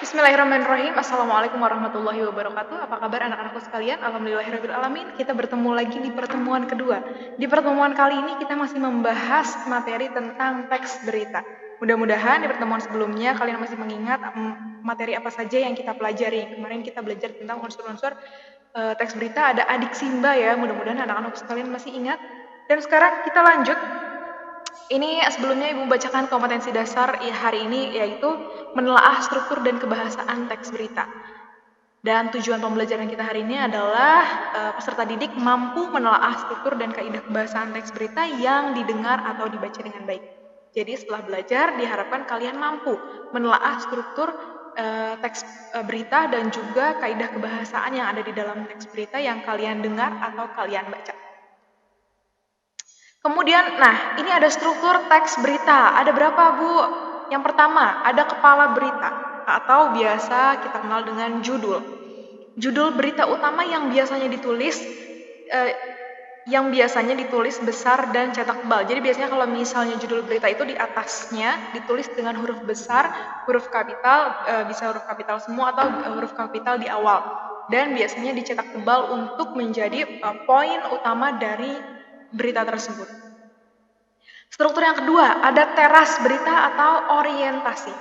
Bismillahirrahmanirrahim. Assalamualaikum warahmatullahi wabarakatuh. Apa kabar anak-anakku sekalian? Alhamdulillahirabbil alamin. Kita bertemu lagi di pertemuan kedua. Di pertemuan kali ini kita masih membahas materi tentang teks berita. Mudah-mudahan di pertemuan sebelumnya kalian masih mengingat materi apa saja yang kita pelajari. Kemarin kita belajar tentang unsur-unsur teks berita, ada adik Simba ya. Mudah-mudahan anak-anakku sekalian masih ingat. Dan sekarang kita lanjut. Ini sebelumnya Ibu bacakan kompetensi dasar hari ini, yaitu menelaah struktur dan kebahasaan teks berita. Dan tujuan pembelajaran kita hari ini adalah peserta didik mampu menelaah struktur dan kaidah kebahasaan teks berita yang didengar atau dibaca dengan baik. Jadi setelah belajar diharapkan kalian mampu menelaah struktur teks berita dan juga kaidah kebahasaan yang ada di dalam teks berita yang kalian dengar atau kalian baca. Kemudian, ini ada struktur teks berita. Ada berapa, Bu? Yang pertama, ada kepala berita atau biasa kita kenal dengan judul. Judul berita utama yang biasanya ditulis besar dan cetak tebal. Jadi biasanya kalau misalnya judul berita itu di atasnya ditulis dengan huruf besar, huruf kapital, bisa huruf kapital semua atau huruf kapital di awal. Dan biasanya dicetak tebal untuk menjadi poin utama dari berita tersebut. Struktur yang kedua, ada teras berita atau orientasi.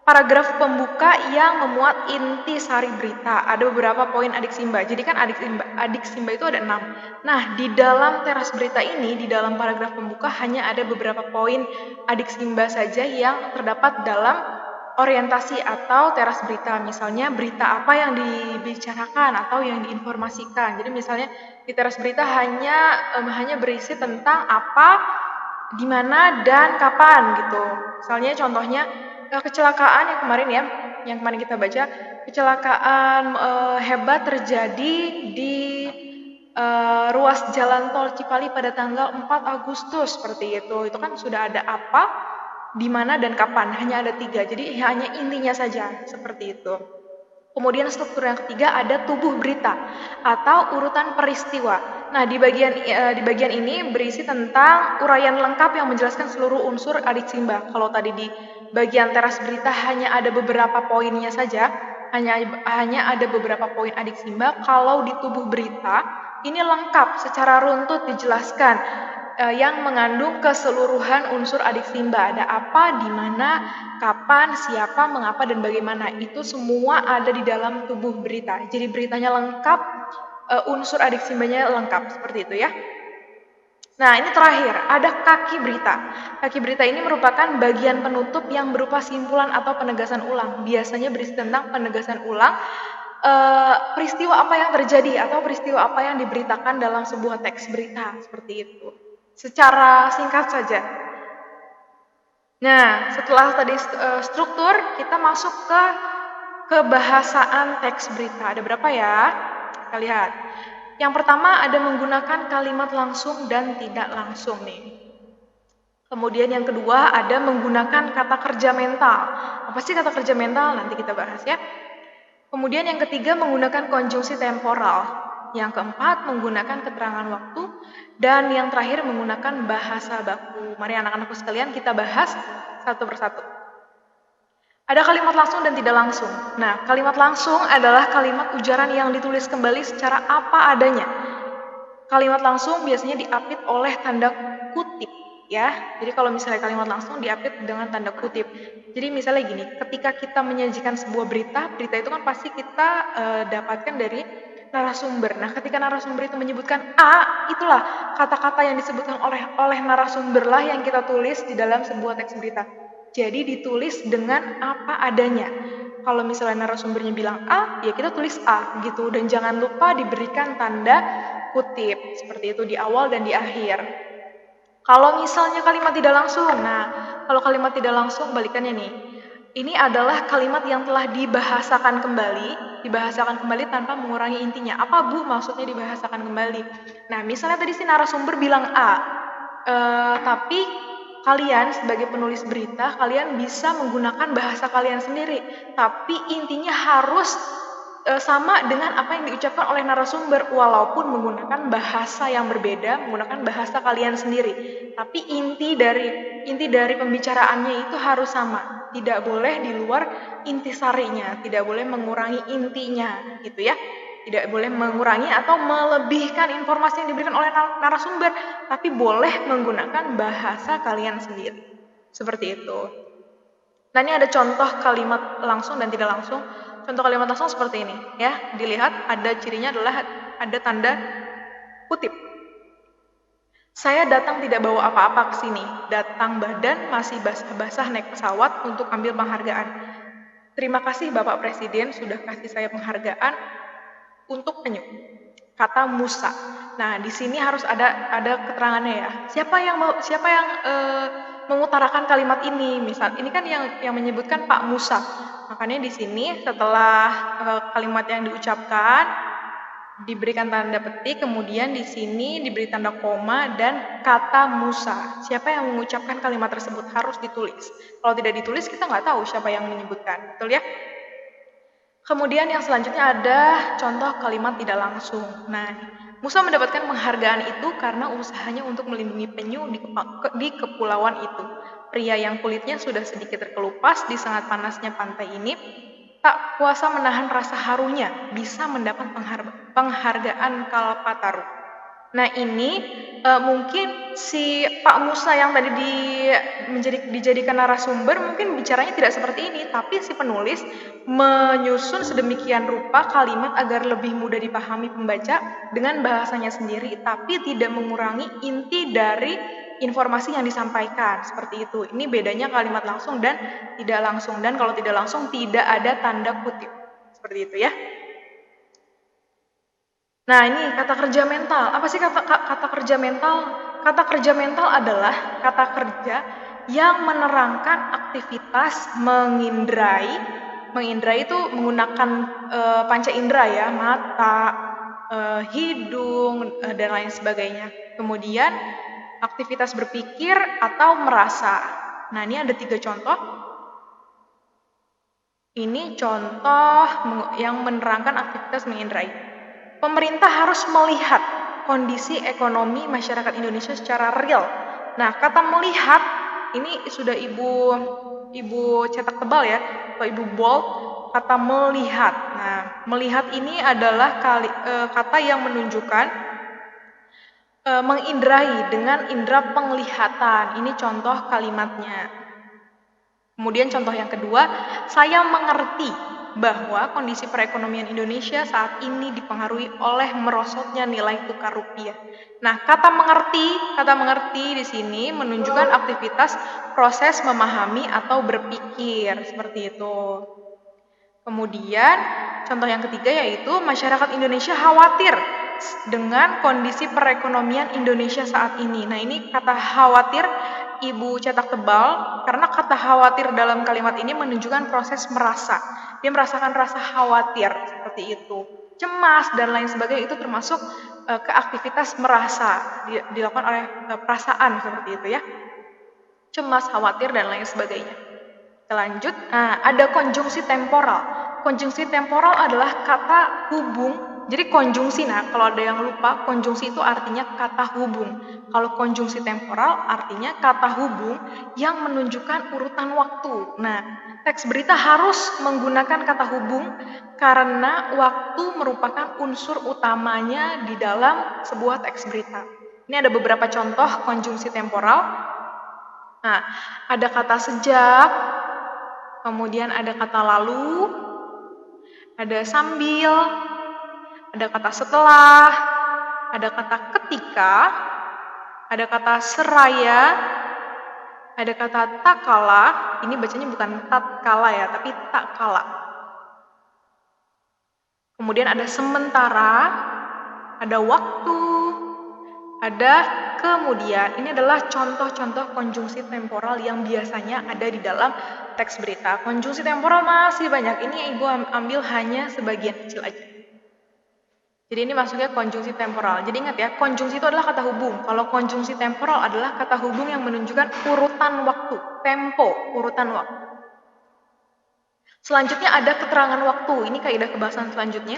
Paragraf pembuka yang memuat inti sari berita. Ada beberapa poin adik Simba. Jadi kan adik Simba itu ada 6. Nah, di dalam teras berita ini, di dalam paragraf pembuka hanya ada beberapa poin adik Simba saja yang terdapat dalam orientasi atau teras berita. Misalnya berita apa yang dibicarakan atau yang diinformasikan. Jadi misalnya di teras berita hanya berisi tentang apa, di mana, dan kapan gitu. Misalnya contohnya kecelakaan yang kemarin kita baca, kecelakaan hebat terjadi di ruas jalan tol Cipali pada tanggal 4 Agustus seperti itu. Itu kan sudah ada apa, di mana, dan kapan. Hanya ada 3, jadi hanya intinya saja seperti itu. Kemudian struktur yang ketiga ada tubuh berita atau urutan peristiwa. Nah, di bagian ini berisi tentang uraian lengkap yang menjelaskan seluruh unsur adik Simba. Kalau tadi di bagian teras berita hanya ada beberapa poinnya saja, hanya ada beberapa poin adik Simba. Kalau di tubuh berita ini lengkap secara runtut dijelaskan yang mengandung keseluruhan unsur adik Simba. Ada apa, di mana, kapan, siapa, mengapa, dan bagaimana. Itu semua ada di dalam tubuh berita. Jadi beritanya lengkap, unsur adik Simbanya lengkap, seperti itu ya. Nah, ini terakhir, ada kaki berita. Kaki berita ini merupakan bagian penutup yang berupa simpulan atau penegasan ulang. Biasanya berisi tentang penegasan ulang peristiwa apa yang terjadi atau peristiwa apa yang diberitakan dalam sebuah teks berita, seperti itu. Secara singkat saja. Nah, setelah tadi struktur, kita masuk ke kebahasaan teks berita. Ada berapa ya? Kita lihat. Yang pertama ada menggunakan kalimat langsung dan tidak langsung nih. Kemudian yang kedua ada menggunakan kata kerja mental. Apa sih kata kerja mental? Nanti kita bahas ya. Kemudian yang ketiga menggunakan konjungsi temporal. Yang keempat menggunakan keterangan waktu. Dan yang terakhir menggunakan bahasa baku. Mari anak-anakku sekalian kita bahas satu persatu. Ada kalimat langsung dan tidak langsung. Nah, kalimat langsung adalah kalimat ujaran yang ditulis kembali secara apa adanya. Kalimat langsung biasanya diapit oleh tanda kutip ya. Jadi kalau misalnya kalimat langsung diapit dengan tanda kutip. Jadi misalnya gini, ketika kita menyajikan sebuah berita itu kan pasti kita dapatkan dari narasumber. Nah, ketika narasumber itu menyebutkan A, itulah kata-kata yang disebutkan oleh narasumber lah yang kita tulis di dalam sebuah teks berita. Jadi ditulis dengan apa adanya. Kalau misalnya narasumbernya bilang A, ya kita tulis A gitu. Dan jangan lupa diberikan tanda kutip seperti itu di awal dan di akhir. Kalau misalnya kalimat tidak langsung, kalau kalimat tidak langsung balikannya nih. Ini adalah kalimat yang telah dibahasakan kembali tanpa mengurangi intinya. Apa Bu maksudnya dibahasakan kembali? Nah, misalnya tadi si narasumber bilang A, tapi kalian sebagai penulis berita, kalian bisa menggunakan bahasa kalian sendiri. Tapi intinya harus sama dengan apa yang diucapkan oleh narasumber, walaupun menggunakan bahasa yang berbeda, menggunakan bahasa kalian sendiri. Tapi inti dari pembicaraannya itu harus sama. tidak boleh di luar intisarinya, tidak boleh mengurangi intinya, gitu ya. Tidak boleh mengurangi atau melebihkan informasi yang diberikan oleh narasumber, tapi boleh menggunakan bahasa kalian sendiri. Seperti itu. Nah, ini ada contoh kalimat langsung dan tidak langsung. Contoh kalimat langsung seperti ini, ya. Dilihat ada cirinya adalah ada tanda kutip. Saya datang tidak bawa apa-apa ke sini. Datang badan masih basah-basah naik pesawat untuk ambil penghargaan. Terima kasih Bapak Presiden sudah kasih saya penghargaan untuk penyu. Kata Musa. Nah, di sini harus ada keterangannya ya. Siapa yang mengutarakan kalimat ini? Misal, ini kan yang menyebutkan Pak Musa. Makanya di sini setelah kalimat yang diucapkan diberikan tanda petik, kemudian di sini diberi tanda koma dan kata Musa. Siapa yang mengucapkan kalimat tersebut harus ditulis. Kalau tidak ditulis kita nggak tahu siapa yang menyebutkan, betul ya? Kemudian yang selanjutnya ada contoh kalimat tidak langsung. Nah, Musa mendapatkan penghargaan itu karena usahanya untuk melindungi penyu di kepulauan itu. Pria yang kulitnya sudah sedikit terkelupas di sangat panasnya pantai ini tak kuasa menahan rasa harunya bisa mendapat penghargaan Kalpataru. Nah, ini mungkin si Pak Musa yang tadi dijadikan narasumber mungkin bicaranya tidak seperti ini, tapi si penulis menyusun sedemikian rupa kalimat agar lebih mudah dipahami pembaca dengan bahasanya sendiri, tapi tidak mengurangi inti dari informasi yang disampaikan. Seperti itu. Ini bedanya kalimat langsung dan tidak langsung. Dan kalau tidak langsung tidak ada tanda kutip. Seperti itu ya. Nah, ini kata kerja mental. Apa sih kata kerja mental? Kata kerja mental adalah kata kerja yang menerangkan aktivitas mengindrai. Mengindrai itu menggunakan panca indera ya, mata, hidung, dan lain sebagainya. Kemudian aktivitas berpikir atau merasa. Nah, ini ada 3 contoh. Ini contoh yang menerangkan aktivitas mengindrai. Pemerintah harus melihat kondisi ekonomi masyarakat Indonesia secara real. Nah, kata melihat ini sudah ibu cetak tebal ya, atau ibu bold, kata melihat. Nah, melihat ini adalah kata yang menunjukkan mengindrai dengan indera penglihatan. Ini contoh kalimatnya. Kemudian contoh yang kedua, saya mengerti bahwa kondisi perekonomian Indonesia saat ini dipengaruhi oleh merosotnya nilai tukar rupiah. Nah, kata mengerti di sini menunjukkan aktivitas proses memahami atau berpikir, seperti itu. Kemudian, contoh yang ketiga yaitu masyarakat Indonesia khawatir dengan kondisi perekonomian Indonesia saat ini. Nah, ini kata khawatir ibu cetak tebal karena kata khawatir dalam kalimat ini menunjukkan proses merasa. Dia merasakan rasa khawatir seperti itu. Cemas dan lain sebagainya itu termasuk ke aktivitas merasa dilakukan oleh perasaan seperti itu ya. Cemas, khawatir dan lain sebagainya. Kita lanjut. Nah, ada konjungsi temporal. Konjungsi temporal adalah kata hubung. Jadi konjungsi, nah kalau ada yang lupa, konjungsi itu artinya kata hubung. Kalau konjungsi temporal artinya kata hubung yang menunjukkan urutan waktu. Nah, teks berita harus menggunakan kata hubung karena waktu merupakan unsur utamanya di dalam sebuah teks berita. Ini ada beberapa contoh konjungsi temporal. Nah, ada kata sejak, kemudian ada kata lalu, ada sambil, ada kata setelah, ada kata ketika, ada kata seraya, ada kata tak kala. Ini bacanya bukan tatkala ya, tapi tak kala. Kemudian ada sementara, ada waktu, ada kemudian. Ini adalah contoh-contoh konjungsi temporal yang biasanya ada di dalam teks berita. Konjungsi temporal masih banyak. Ini Ibu ambil hanya sebagian kecil aja. Jadi ini maksudnya konjungsi temporal. Jadi ingat ya, konjungsi itu adalah kata hubung. Kalau konjungsi temporal adalah kata hubung yang menunjukkan urutan waktu, tempo, urutan waktu. Selanjutnya ada keterangan waktu. Ini kaidah kebahasan selanjutnya.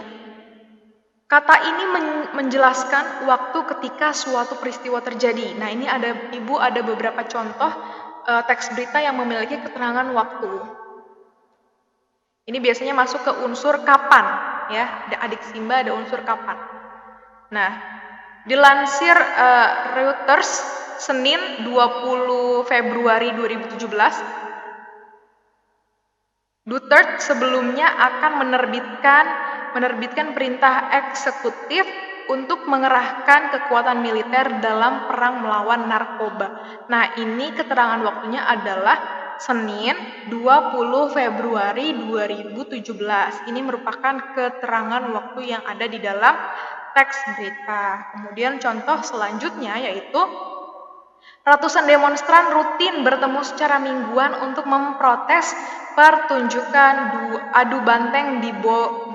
Kata ini menjelaskan waktu ketika suatu peristiwa terjadi. Nah, ini ada beberapa contoh teks berita yang memiliki keterangan waktu. Ini biasanya masuk ke unsur kapan, ya. Ada adik Simba, ada unsur kapan. Nah, dilansir Reuters Senin 20 Februari 2017, Duterte sebelumnya akan menerbitkan perintah eksekutif untuk mengerahkan kekuatan militer dalam perang melawan narkoba. Nah, ini keterangan waktunya adalah Senin 20 Februari 2017. Ini merupakan keterangan waktu yang ada di dalam teks berita. Kemudian contoh selanjutnya yaitu ratusan demonstran rutin bertemu secara mingguan untuk memprotes pertunjukan adu banteng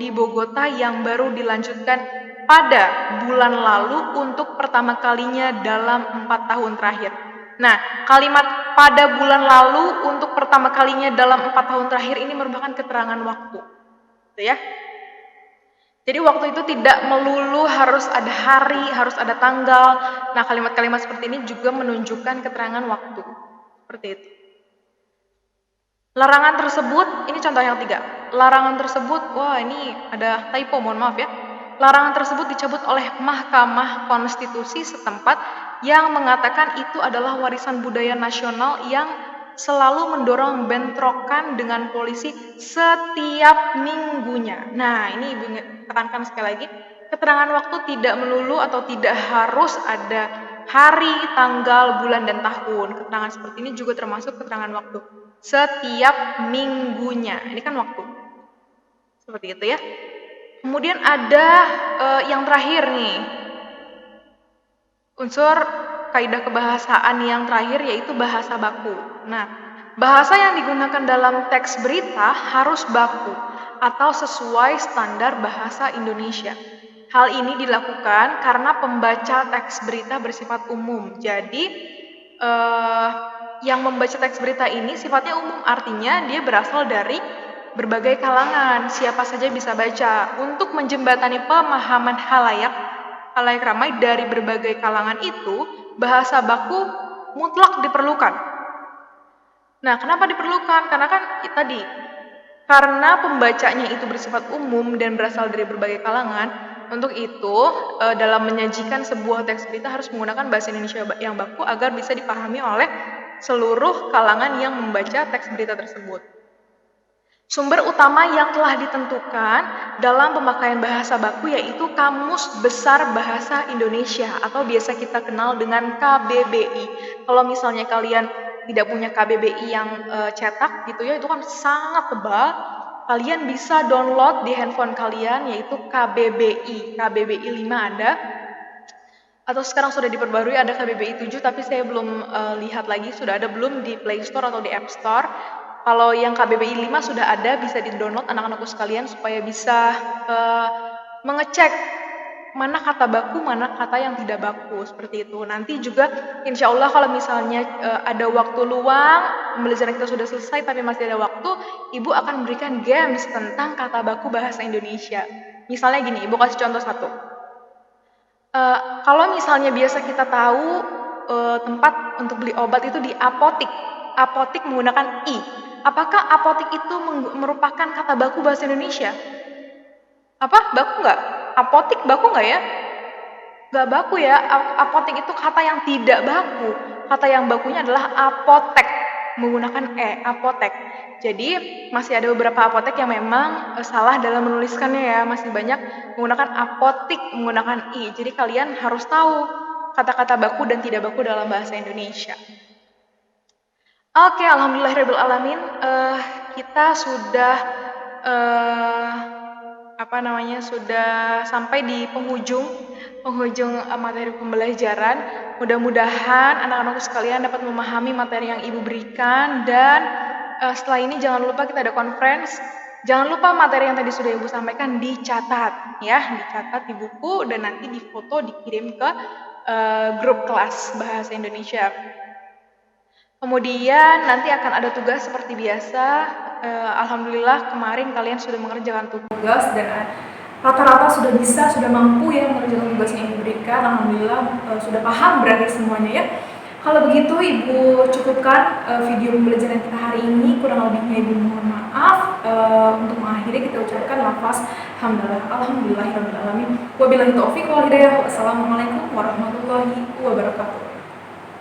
di Bogota yang baru dilanjutkan pada bulan lalu untuk pertama kalinya dalam 4 tahun terakhir. Nah, kalimat pada bulan lalu untuk pertama kalinya dalam 4 tahun terakhir ini merupakan keterangan waktu. Gitu ya. Jadi waktu itu tidak melulu harus ada hari, harus ada tanggal. Nah, kalimat-kalimat seperti ini juga menunjukkan keterangan waktu. Seperti itu. Larangan tersebut, ini contoh yang 3. Larangan tersebut, wah ini ada typo, mohon maaf ya. Larangan tersebut dicabut oleh Mahkamah Konstitusi setempat yang mengatakan itu adalah warisan budaya nasional yang selalu mendorong bentrokan dengan polisi setiap minggunya. Nah, ini Ibu tekankan sekali lagi, keterangan waktu tidak melulu atau tidak harus ada hari, tanggal, bulan, dan tahun. Keterangan seperti ini juga termasuk keterangan waktu. Setiap minggunya. Ini kan waktu. Seperti itu ya. Kemudian ada yang terakhir nih. Unsur kaidah kebahasaan yang terakhir yaitu bahasa baku. Nah, bahasa yang digunakan dalam teks berita harus baku atau sesuai standar bahasa Indonesia. Hal ini dilakukan karena pembaca teks berita bersifat umum. Jadi, yang membaca teks berita ini sifatnya umum, artinya dia berasal dari berbagai kalangan, siapa saja bisa baca. Untuk menjembatani pemahaman halayak ramai dari berbagai kalangan itu, bahasa baku mutlak diperlukan. Nah, kenapa diperlukan? Karena kan tadi, karena pembacanya itu bersifat umum dan berasal dari berbagai kalangan, untuk itu dalam menyajikan sebuah teks berita harus menggunakan bahasa Indonesia yang baku agar bisa dipahami oleh seluruh kalangan yang membaca teks berita tersebut. Sumber utama yang telah ditentukan dalam pemakaian bahasa baku yaitu Kamus Besar Bahasa Indonesia atau biasa kita kenal dengan KBBI. Kalau misalnya kalian tidak punya KBBI yang cetak gitu ya, itu kan sangat tebal. Kalian bisa download di handphone kalian yaitu KBBI. KBBI 5 ada. Atau sekarang sudah diperbarui ada KBBI 7 tapi saya belum lihat lagi sudah ada belum di Play Store atau di App Store. Kalau yang KBBI 5 sudah ada, bisa di-download anak-anakku sekalian supaya bisa mengecek mana kata baku, mana kata yang tidak baku, seperti itu. Nanti juga insya Allah kalau misalnya ada waktu luang, pembelajaran kita sudah selesai tapi masih ada waktu, Ibu akan memberikan games tentang kata baku bahasa Indonesia. Misalnya gini, Ibu kasih contoh satu. Kalau misalnya biasa kita tahu tempat untuk beli obat itu di apotik. Apotik menggunakan I. Apakah apotik itu merupakan kata baku bahasa Indonesia? Apa? Baku nggak? Apotik baku nggak ya? Nggak baku ya. Apotik itu kata yang tidak baku. Kata yang bakunya adalah apotek. Menggunakan E, apotek. Jadi masih ada beberapa apotek yang memang salah dalam menuliskannya ya. Masih banyak menggunakan apotik, menggunakan I. Jadi kalian harus tahu kata-kata baku dan tidak baku dalam bahasa Indonesia. Oke, alhamdulillahirabbil kita sudah sudah sampai di penghujung materi pembelajaran. Mudah-mudahan anak-anakku sekalian dapat memahami materi yang Ibu berikan dan setelah ini jangan lupa kita ada conference. Jangan lupa materi yang tadi sudah Ibu sampaikan dicatat ya, dicatat di buku dan nanti difoto dikirim ke grup kelas bahasa Indonesia. Kemudian nanti akan ada tugas seperti biasa. Alhamdulillah kemarin kalian sudah mengerjakan tugas dan rata-rata sudah mampu ya mengerjakan tugas yang diberikan. Alhamdulillah sudah paham berarti semuanya ya. Kalau begitu Ibu cukupkan video pembelajaran kita hari ini. Kurang lebihnya Ibu mohon maaf. Untuk mengakhiri kita ucapkan lafaz hamdalah alhamdulillahirabbil alamin. Wabillahi taufiq wal hidayah. Wassalamualaikum warahmatullahi wabarakatuh.